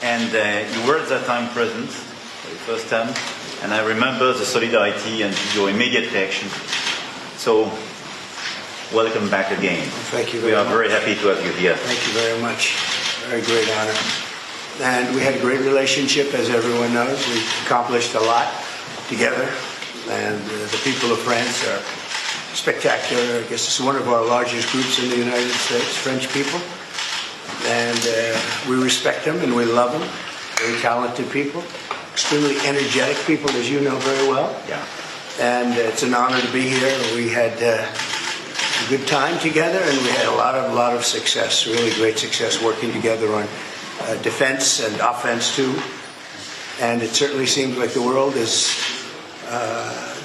and you were at that time present for the first time, and I remember the solidarity and your immediate reaction. So, welcome back again. Thank you very much. We are very happy to have you here. Thank you very much. Very great honor. And we had a great relationship, as everyone knows. We accomplished a lot together, and the people of France are spectacular. I guess it's one of our largest groups in the United States, French people. And we respect them and we love them. Very talented people, extremely energetic people, as you know very well. Yeah. And it's an honor to be here. We had a good time together, and we had a lot of success, really great success working together on defense and offense too. And it certainly seems like the world is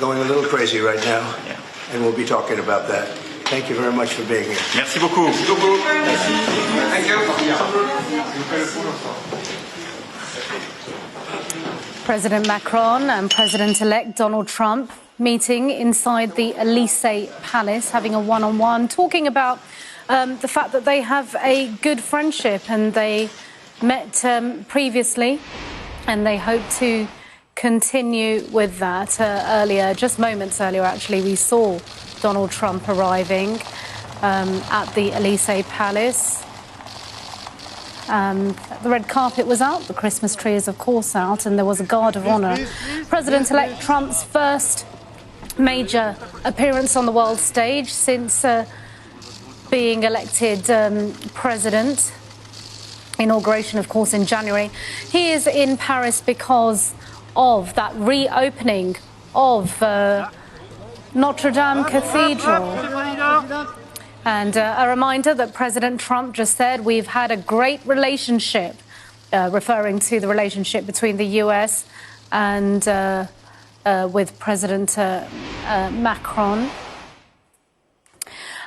going a little crazy right now. Yeah. And we'll be talking about that. Thank you very much for being here. Merci beaucoup. Merci beaucoup. Thank you. President Macron and President-elect Donald Trump meeting inside the Elysee Palace, having a one-on-one, talking about the fact that they have a good friendship, and they met previously, and they hope to continue with that. Just moments earlier, actually, we saw Donald Trump arriving at the Elysee Palace. The red carpet was out, the Christmas tree is of course out, and there was a guard of honour. President-elect Trump's first major appearance on the world stage since being elected president. Inauguration, of course, in January. He is in Paris because of that reopening of Notre Dame Cathedral. And a reminder that President Trump just said we've had a great relationship, referring to the relationship between the US and with President Macron.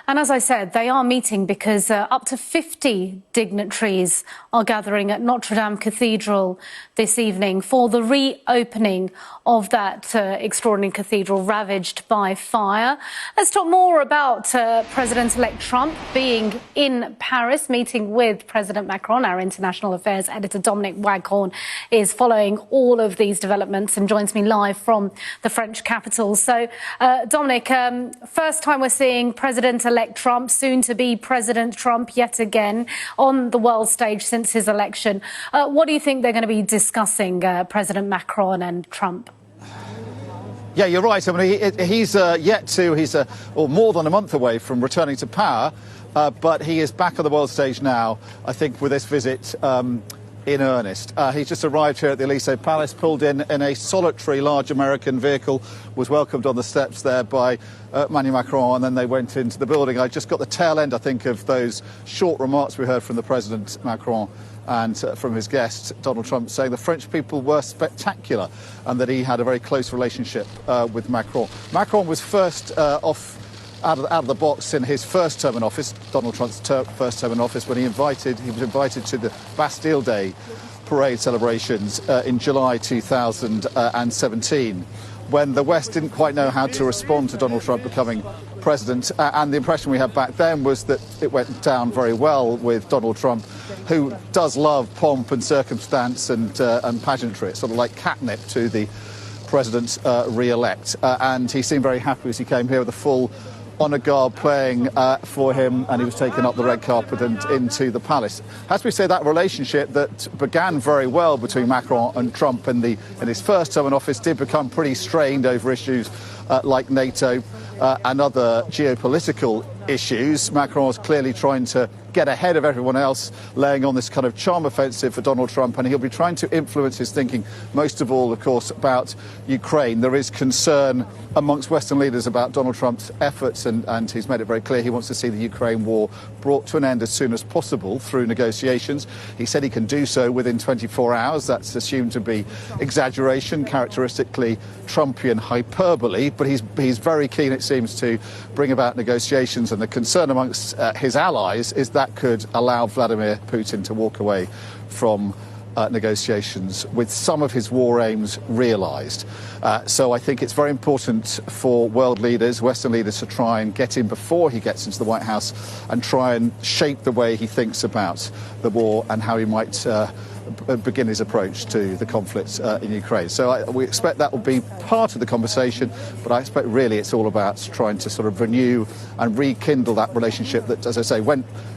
And as I said, they are meeting because up to 50 dignitaries are gathering at Notre Dame Cathedral this evening for the reopening of that extraordinary cathedral ravaged by fire. Let's talk more about President-elect Trump being in Paris, meeting with President Macron. Our international affairs editor Dominic Waghorn is following all of these developments and joins me live from the French capital. So, Dominic, first time we're seeing President-elect Trump, soon to be President Trump yet again, on the world stage since his election. What do you think they're going to be discussing, President Macron and Trump? Yeah, you're right. I mean, he's more than a month away from returning to power, but he is back on the world stage now, I think, with this visit in earnest. He's just arrived here at the Elysee Palace, pulled in a solitary large American vehicle, was welcomed on the steps there by Emmanuel Macron, and then they went into the building. I just got the tail end, I think, of those short remarks we heard from the President Macron and from his guest, Donald Trump, saying the French people were spectacular and that he had a very close relationship with Macron. Macron was first out of the box in his first term in office, Donald Trump's first term in office, when he was invited to the Bastille Day parade celebrations in July 2017, when the West didn't quite know how to respond to Donald Trump becoming president. And the impression we had back then was that it went down very well with Donald Trump, who does love pomp and circumstance and pageantry. It's sort of like catnip to the president re-elect. And he seemed very happy as he came here with a full honour guard playing for him, and he was taken up the red carpet and into the palace. As we say, that relationship that began very well between Macron and Trump in his first term in office did become pretty strained over issues like NATO and other geopolitical issues. Macron was clearly trying to get ahead of everyone else, laying on this kind of charm offensive for Donald Trump, and he'll be trying to influence his thinking, most of all, of course, about Ukraine. There is concern amongst Western leaders about Donald Trump's efforts, and he's made it very clear he wants to see the Ukraine war brought to an end as soon as possible through negotiations. He said he can do so within 24 hours. That's assumed to be exaggeration, characteristically Trumpian hyperbole, but he's very keen, it seems, to bring about negotiations, and the concern amongst his allies is that could allow Vladimir Putin to walk away from negotiations with some of his war aims realised. So I think it's very important for world leaders, Western leaders, to try and get in before he gets into the White House and try and shape the way he thinks about the war and how he might begin his approach to the conflict in Ukraine. So we expect that will be part of the conversation, but I expect really it's all about trying to sort of renew and rekindle that relationship that, as I say,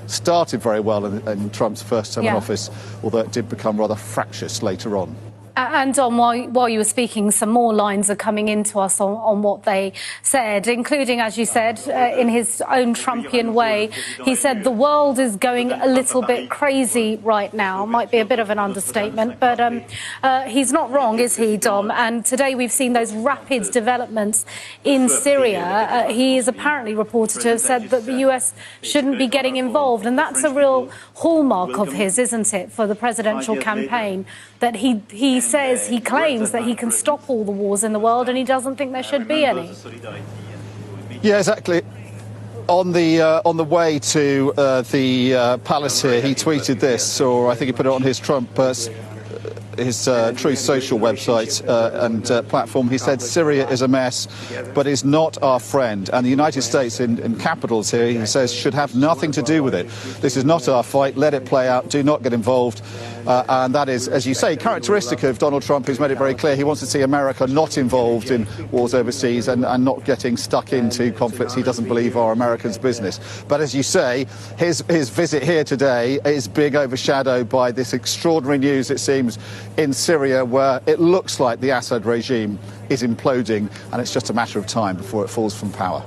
started very well in Trump's first term in office, although it did become rather fractious later on. And Dom, while you were speaking, some more lines are coming into us on what they said, including, as you said, in his own Trumpian way, he said the world is going a little bit crazy right now. Might be a bit of an understatement, but he's not wrong, is he, Dom? And today we've seen those rapid developments in Syria. He is apparently reported to have said that the US shouldn't be getting involved, and that's a real hallmark of his, isn't it, for the presidential campaign, that he claims that he can stop all the wars in the world, and he doesn't think there should be any. Yeah, exactly. On the way to the palace here, he tweeted this, or I think he put it on his his Truth Social website and platform. He said, "Syria is a mess, but is not our friend. And the United States, in capitals here, he says, should have nothing to do with it. This is not our fight. Let it play out. Do not get involved." And that is, as you say, characteristic of Donald Trump, who's made it very clear he wants to see America not involved in wars overseas and not getting stuck into conflicts he doesn't believe are Americans' business. But as you say, his visit here today is being overshadowed by this extraordinary news, it seems, in Syria, where it looks like the Assad regime is imploding, and it's just a matter of time before it falls from power.